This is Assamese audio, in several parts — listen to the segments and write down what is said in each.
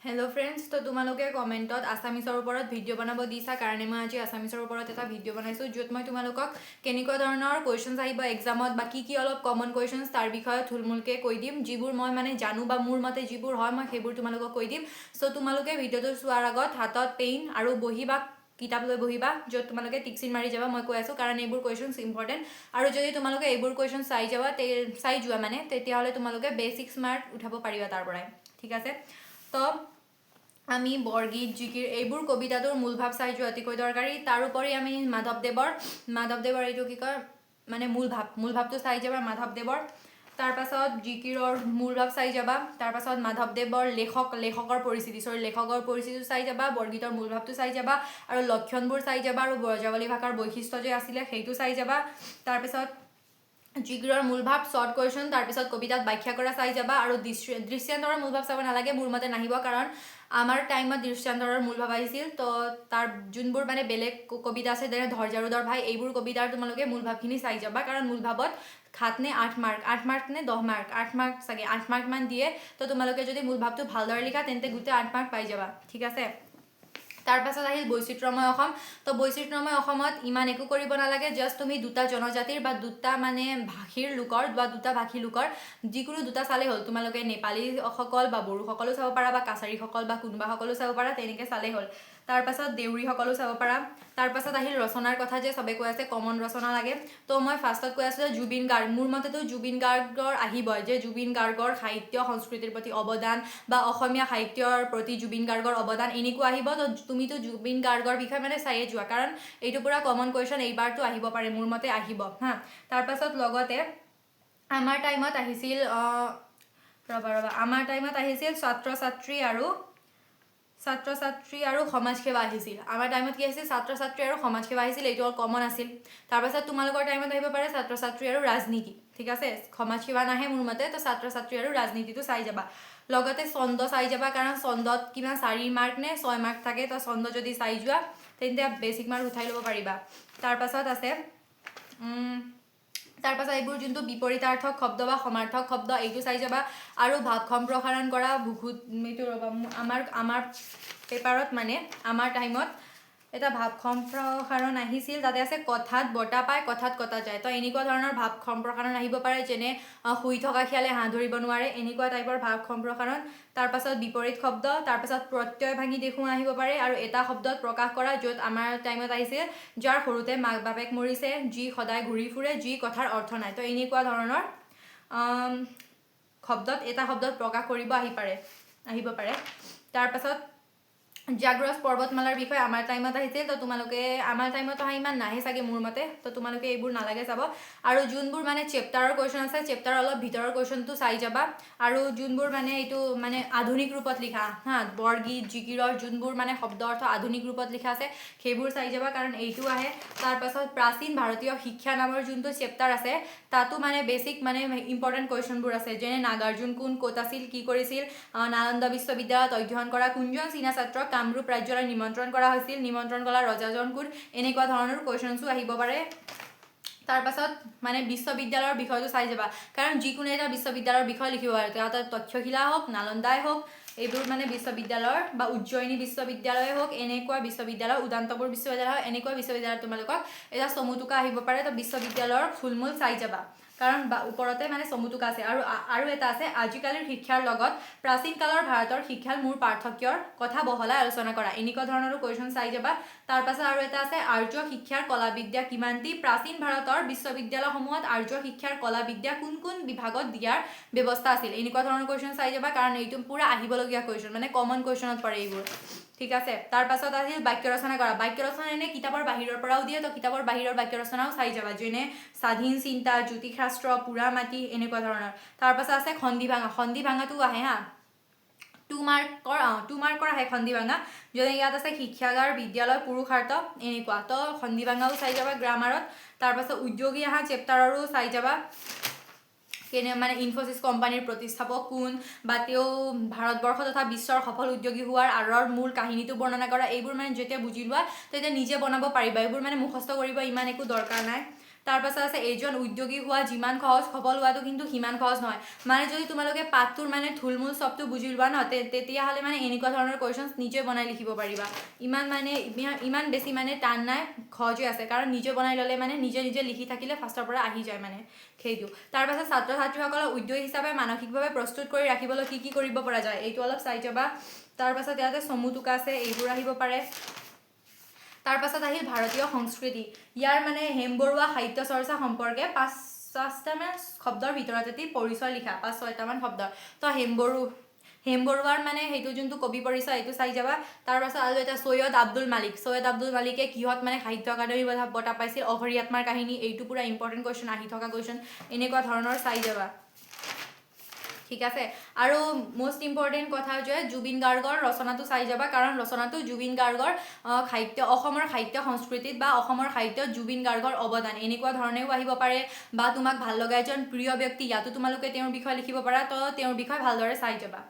हेलो फ्रेंड्स तो तुम्हारे कमेन्टत आसामिसर ऊपर भिडिओ बनाब दिसा कारण मैं आज आसामिसर ऊपर एट भिडिओ बनाइছোঁ য'ত मैं তোমালোকক কেনেকুৱা ধৰণৰ কুৱেশ্যনছ আহিব এক্সামত বা কি অলপ কমন কুৱেশ্যনছ তাৰ বিষয়ে থুলমূলকৈ কৈ দিম যিবোৰ মই মানে জানো বা মোৰ মতে যিবোৰ হয় মই সেইবোৰ তোমালোকক কৈ দিম সো তোমালোকে ভিডিঅ'টো চোৱাৰ আগত হাতত পেন আৰু বহি বা কিতাপ লৈ বহিবা য'ত তোমালোকে টিক চিন মাৰি যাবা মই কৈ আছোঁ কাৰণ এইবোৰ কুৱেশ্যনছ ইম্পৰ্টেণ্ট আৰু যদি তোমালোকে এইবোৰ কুৱেশ্যন চাই যোৱা মানে তেতিয়াহ'লে তোমালোকে বেচিক্স মাৰ্ক উঠাব পাৰিবা তাৰ পৰাই ঠিক আছে তো আমি বৰগীত জিকিৰ এইবোৰ কবিতাটোৰ মূল ভাৱ চাই যোৱা অতিকৈ দৰকাৰী তাৰোপৰি আমি মাধৱদেৱৰ এইটো কি কয় মানে মূল ভাৱটো চাই যাবা মাধৱদেৱৰ তাৰপাছত জিকিৰৰ মূল ভাৱ চাই যাবা তাৰপাছত মাধৱদেৱৰ লেখকৰ পৰিস্থিতি চাই যাবা বৰগীতৰ মূল ভাৱটো চাই যাবা আৰু লক্ষণবোৰ চাই যাবা আৰু ব্ৰজাৱলী ভাষাৰ বৈশিষ্ট্য যে আছিলে সেইটো চাই যাবা তাৰপিছত জিকিৰৰ মূল ভাৱ শৰ্ট কুৱেশ্যন তাৰপিছত কবিতাত ব্যাখ্যা কৰা চাই যাবা আৰু দৃশ্যান্তৰৰ মূল ভাৱ চাব নালাগে মোৰ মতে নাহিব কাৰণ আমাৰ টাইমত দৃশ্যান্তৰৰ মূল ভাৱ আহিছিল তো তাৰ যোনবোৰ মানে বেলেগ কবিতা আছে যেনে ধৈৰ্য্যৰোধৰ ভাই এইবোৰ কবিতাৰ তোমালোকে মূল ভাৱখিনি চাই যাবা কাৰণ মূল ভাৱত 7 নে 8 মাৰ্ক নে 10 মাৰ্ক 8 মাৰ্ক চাগে 8 মাৰ্ক মান দিয়ে তো তোমালোকে যদি মূল ভাৱটো ভালদৰে লিখা তেন্তে গোটেই 8 মাৰ্ক পাই যাবা ঠিক আছে তাৰপাছত আহিল বৈচিত্ৰ্যময় অসম তো বৈচিত্ৰ্যময় অসমত ইমান একো কৰিব নালাগে জাষ্ট তুমি দুটা জনজাতিৰ বা দুটা মানে ভাষীৰ লোকৰ বা দুটা ভাষী লোকৰ যিকোনো দুটা চালেই হ'ল তোমালোকে নেপালীসকল বা বড়োসকলো চাব পাৰা বা কাছাৰীসকল বা কোনোবাসকলো চাব পাৰা তেনেকৈ চালেই হ'ল তাৰপাছত দেউৰীসকলো চাব পাৰা তাৰপাছত আহিল ৰচনাৰ কথা যে সবে কৈ আছে কমন ৰচনা লাগে তো মই ফাৰ্ষ্টত কৈ আছোঁ যে জুবিন গাৰ্গ মোৰ মতেতো জুবিন গাৰ্গৰ আহিবই যে জুবিন গাৰ্গৰ সাহিত্য সংস্কৃতিৰ প্ৰতি অৱদান বা অসমীয়া সাহিত্যৰ প্ৰতি জুবিন গাৰ্গৰ অৱদান এনেকুৱা আহিব তো তুমিতো জুবিন গাৰ্গৰ বিষয়ে মানে চায়ে যোৱা কাৰণ এইটো পুৰা কমন কুৱেশ্যন এইবাৰতো আহিব পাৰে মোৰ মতে আহিব হা তাৰপাছত লগতে আমাৰ টাইমত আহিছিল আমাৰ টাইমত আহিছিল ছাত্ৰ ছাত্ৰী আৰু সমাজ সেৱা আহিছিল আমাৰ টাইমত কি আছিল ছাত্ৰ ছাত্ৰী আৰু সমাজ সেৱা আহিছিল এইটো কমন আছিল তাৰপাছত তোমালোকৰ টাইমত আহিব পাৰে ছাত্ৰ ছাত্ৰী আৰু ৰাজনীতি ঠিক আছে সমাজ সেৱা নাহে মোৰ মতে তো ছাত্ৰ ছাত্ৰী আৰু ৰাজনীতিটো চাই যাবা লগতে ছন্দ চাই যাবা কাৰণ ছন্দত কিমান 4 মাৰ্ক নে 6 মাৰ্ক থাকে তো ছন্দ যদি চাই যোৱা তেন্তে বেচিক মাৰ্ক উঠাই ল'ব পাৰিবা তাৰপাছত আছে তাৰপাছত এইবোৰ যোনটো বিপৰীতাৰ্থক শব্দ বা সমাৰ্থক শব্দ এইটো চাই যাবা আৰু ভাৱ সম্প্ৰসাৰণ কৰা বহুত এইটো আমাৰ পেপাৰত মানে আমাৰ টাইমত এটা ভাৱ সম্প্ৰসাৰণ আহিছিল তাতে আছে কথাত বটা পায় কথাত কটা যায় তো এনেকুৱা ধৰণৰ ভাৱ সম্প্ৰসাৰণ আহিব পাৰে যেনে শুই থকা খিয়ালে হাঁহ ধৰিব নোৱাৰে এনেকুৱা টাইপৰ ভাৱ সম্প্ৰসাৰণ তাৰপাছত বিপৰীত শব্দ তাৰপাছত প্ৰত্যয় ভাঙি দেখুওৱা আহিব পাৰে আৰু এটা শব্দত প্ৰকাশ কৰা য'ত আমাৰ টাইমত আহিছিল যাৰ সৰুতে মাক বাপেক মৰিছে যি সদায় ঘূৰি ফুৰে যি কথাৰ অৰ্থ নাই তো এনেকুৱা ধৰণৰ শব্দত এটা শব্দত প্ৰকাশ কৰিব আহিব পাৰে তাৰপাছত জাগ্ৰস পৰ্বতমালাৰ বিষয়ে আমাৰ টাইমত আহিছিল তো তোমালোকে আমাৰ টাইমত অহা ইমান নাহে চাগে মোৰ মতে তো তোমালোকে এইবোৰ নালাগে চাব আৰু যোনবোৰ মানে চেপ্টাৰৰ কুৱেশ্যন আছে চেপ্টাৰৰ অলপ ভিতৰৰ কুৱেশ্যনটো চাই যাবা আৰু যোনবোৰ মানে এইটো মানে আধুনিক ৰূপত লিখা হা বৰগীত জিকিৰৰ যোনবোৰ মানে শব্দ অৰ্থ আধুনিক ৰূপত লিখা আছে সেইবোৰ চাই যাবা কাৰণ এইটো আহে তাৰপাছত প্ৰাচীন ভাৰতীয় শিক্ষা নামৰ যোনটো চেপ্টাৰ আছে তাতো মানে বেচিক মানে ইম্পৰ্টেণ্ট কুৱেশ্যনবোৰ আছে যেনে নাগাৰ্জুন কোন ক'ত আছিল কি কৰিছিল নালন্দা বিশ্ববিদ্যালয়ত অধ্যয়ন কৰা কোনজন চীনা ছাত্ৰক কামৰূপ ৰাজ্যলৈ নিমন্ত্ৰণ কৰা হৈছিল নিমন্ত্ৰণ কৰা ৰজাজন কোন এনেকুৱা ধৰণৰ কুৱেশ্যনছো আহিব পাৰে তাৰপাছত মানে বিশ্ববিদ্যালয়ৰ বিষয়টো চাই যাবা কাৰণ যিকোনো এটা বিশ্ববিদ্যালয়ৰ বিষয় লিখিব পাৰে তাত তক্ষশিলা হওক নালন্দাই হওক এইবোৰ মানে বিশ্ববিদ্যালয়ৰ বা উজ্জয়িনী বিশ্ববিদ্যালয় হওক এনেকুৱা বিশ্ববিদ্যালয় উদান্তপুৰ বিশ্ববিদ্যালয় হওক এনেকুৱা বিশ্ববিদ্যালয়ত তোমালোকক এটা চমুটোকা আহিব পাৰে তো বিশ্ববিদ্যালয়ৰ থুলমূল চাই যাবা কাৰণ ওপৰতে মানে চমুটোকা আছে আৰু এটা আছে আজিকালিৰ শিক্ষাৰ লগত প্ৰাচীন কালৰ ভাৰতৰ শিক্ষাৰ মূল পাৰ্থক্যৰ কথা বহলাই আলোচনা কৰা এনেকুৱা ধৰণৰ কুৱেশ্যন চাই যাবা তাৰপাছত আৰু এটা আছে আৰ্য শিক্ষাৰ কলাবিদ্যা কিমানটি প্ৰাচীন ভাৰতৰ বিশ্ববিদ্যালয়সমূহত আৰ্য শিক্ষাৰ কলাবিদ্যা কোন কোন বিভাগত দিয়াৰ ব্যৱস্থা আছিল এনেকুৱা ধৰণৰ কুৱেশ্যন চাই যাবা কাৰণ এইটো পুৰা আহিবলগীয়া কুৱেশ্যন মানে কমন কুৱেশ্যনত পৰে এইবোৰ ঠিক আছে তাৰপাছত আহিল বাক্য ৰচনা কৰা বাক্য ৰচনা এনে কিতাপৰ বাহিৰৰ পৰাও দিয়ে তো কিতাপৰ বাহিৰৰ বাক্য ৰচনাও চাই যাবা যেনে স্বাধীন চিন্তা জ্যোতিষাস্ত্ৰ পুৰা মাটি এনেকুৱা ধৰণৰ তাৰপাছত আছে সন্ধি ভাঙাটো আহে হা 2 মাৰ্কৰ আহে সন্ধি ভাঙা যেনে ইয়াত আছে শিক্ষাগাৰ বিদ্যালয় পুৰুষাৰ্থ এনেকুৱা তো সন্ধি ভাঙাও চাই যাবা গ্ৰামাৰত তাৰপাছত উদ্যোগী আহা চেপ্টাৰৰো চাই যাবা কেনে মানে ইনফোসিস কোম্পানীৰ প্ৰতিষ্ঠাপক কোন বা তেওঁ ভাৰতবৰ্ষ তথা বিশ্বৰ সফল উদ্যোগী হোৱাৰ আঁৰৰ মূল কাহিনীটো বৰ্ণনা কৰা এইবোৰ মানে যেতিয়া বুজি লোৱা তেতিয়া নিজে বনাব পাৰিবা এইবোৰ মানে মুখস্থ কৰিব ইমান একো দৰকাৰ নাই তাৰ পাছত আছে এজন উদ্যোগী হোৱা যিমান সহজ সফল হোৱাটো কিন্তু সিমান সহজ নহয় মানে যদি তোমালোকে পাঠটোৰ মানে থুলমূল চবটো বুজি লোৱা ন তেতিয়াহ'লে মানে এনেকুৱা ধৰণৰ কুৱেশ্যনছ নিজে বনাই লিখিব পাৰিবা ইমান বেছি মানে টান নাই সহজে আছে কাৰণ নিজে বনাই ল'লে মানে নিজে নিজে লিখি থাকিলে ফাৰ্ষ্টৰ পৰা আহি যায় মানে সেইটো তাৰ পাছত ছাত্ৰ ছাত্ৰীসকলক উদ্যোগী হিচাপে মানসিকভাৱে প্ৰস্তুত কৰি ৰাখিবলৈ কি কৰিব পৰা যায় এইটো অলপ চাই যাবা তাৰ পাছত ইয়াতে চমু টোকা আছে এইবোৰ আহিব পাৰে তাৰ পাছত আহিল ভাৰতীয় সংস্কৃতি ইয়াৰ মানে হেমবৰুৱা সাহিত্য চৰ্চা সম্পৰ্কে পাঁচটামান শব্দৰ ভিতৰত এটি পৰিচয় লিখা 5-6টামান শব্দ তো হেমবৰুৱাৰ মানে সেইটো যোনটো কবি পৰিচয় এইটো চাই যাবা তাৰ পাছত আৰু এটা সৈয়দ আব্দুল মালিকে কিহত মানে সাহিত্য একাডেমী বঁটা পাইছিল অঘৰী আত্মাৰ কাহিনী এইটো পুৰা ইম্পৰ্টেণ্ট কুৱেশ্যন আহি থকা কুৱেশ্যন এনেকুৱা ধৰণৰ চাই যাবা ঠিক আছে আৰু মোষ্ট ইম্পৰ্টেণ্ট কথা যে জুবিন গাৰ্গৰ ৰচনাটো চাই যাবা কাৰণ ৰচনাটো জুবিন গাৰ্গৰ অসমৰ সাহিত্য সংস্কৃতিত বা অসমৰ সাহিত্যত জুবিন গাৰ্গৰ অৱদান এনেকুৱা ধৰণেও আহিব পাৰে বা তোমাক ভাল লগা এজন প্ৰিয় ব্যক্তি ইয়াতো তোমালোকে তেওঁৰ বিষয়ে লিখিব পাৰা তো তেওঁৰ বিষয়ে ভালদৰে চাই যাবা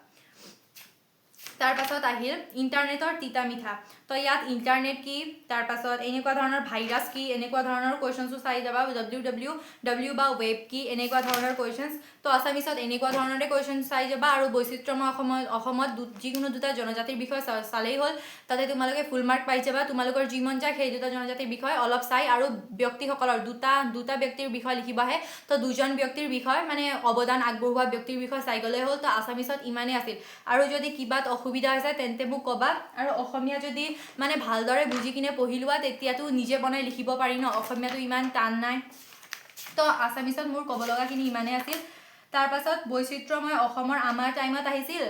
তাৰ পাছত আহিল ইণ্টাৰনেটৰ তিতা মিঠা তো ইয়াত ইণ্টাৰনেট কি তাৰ পাছত এনেকুৱা ধৰণৰ ভাইৰাছ কি এনেকুৱা ধৰণৰ কুৱেশ্যনছো চাই যাবা www বা ৱেব কি এনেকুৱা ধৰণৰ কুৱেশ্যনছ তো আছামিছত এনেকুৱা ধৰণৰে কুৱেশ্যন চাই যাবা আৰু বৈচিত্ৰ্যময় অসমত যিকোনো দুটা জনজাতিৰ বিষয়ে চালেই হ'ল তাতে তোমালোকে ফুল মাৰ্ক পাই যাবা তোমালোকৰ যি মন যায় সেই দুটা জনজাতিৰ বিষয়ে অলপ চাই আৰু ব্যক্তিসকলৰ দুটা ব্যক্তিৰ বিষয়ে লিখিবাহে তো দুজন ব্যক্তিৰ বিষয়ে মানে অৱদান আগবঢ়োৱা ব্যক্তিৰ বিষয়ে চাই গ'লে হ'ল তো আছামিছত ইমানেই আছিল আৰু যদি কিবাত অসুবিধা হৈছে তেন্তে মোক ক'বা আৰু অসমীয়া যদি মানে ভালদৰে বুজি কিনে পঢ়ি লোৱা তেতিয়াতো নিজে বনাই লিখিব পাৰি ন অসমীয়াটো ইমান টান নাই তো আছামিছত মোৰ ক'ব লগাখিনি ইমানেই আছিল তাৰ পাছত বৈচিত্ৰ্যময় অসমৰ আমাৰ টাইমত আহিছিল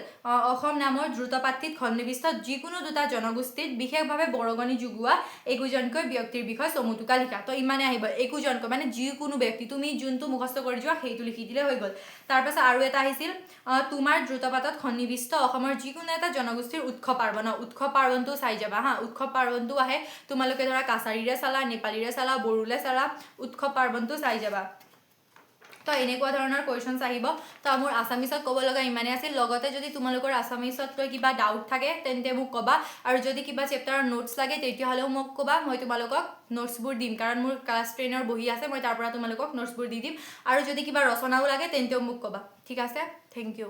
অসম নামৰ দ্ৰুতপাঠিত সন্নিৱিষ্ট যিকোনো দুটা জনগোষ্ঠীত বিশেষভাৱে বৰঙণি যোগোৱা একোজনকৈ ব্যক্তিৰ বিষয়ে চমু টোকা লিখা তো ইমানে আহিব একোজনকৈ মানে যিকোনো ব্যক্তি তুমি যোনটো মুখস্থ কৰি যোৱা সেইটো লিখি দিলে হৈ গ'ল তাৰ পাছত আৰু এটা আহিছিল তোমাৰ দ্ৰুতপাতত সন্নিৱিষ্ট অসমৰ যিকোনো এটা জনগোষ্ঠীৰ উৎসৱ পাৰ্বণটো চাই যাবা হা উৎসৱ পাৰ্বণটো আহে তোমালোকে ধৰা কাছাৰীৰে চালা নেপালীৰে চালা বড়োলে চালা উৎসৱ পাৰ্বণটো চাই যাবা তো এনেকুৱা ধৰণৰ কুৱেশ্যনছ আহিব তো মোৰ আছামিছত ক'ব লগা ইমানেই আছিল লগতে যদি তোমালোকৰ আছামিছত লৈ কিবা ডাউট থাকে তেন্তে মোক ক'বা আৰু যদি কিবা চেপ্টাৰৰ নোটছ লাগে তেতিয়াহ'লেও মোক ক'বা মই তোমালোকক নোটছবোৰ দিম কাৰণ মোৰ ক্লাছ 10ৰ বহি আছে মই তাৰ পৰা তোমালোকক নোটছবোৰ দি দিম আৰু যদি কিবা ৰচনাও লাগে তেন্তেও মোক ক'বা ঠিক আছে থেংক ইউ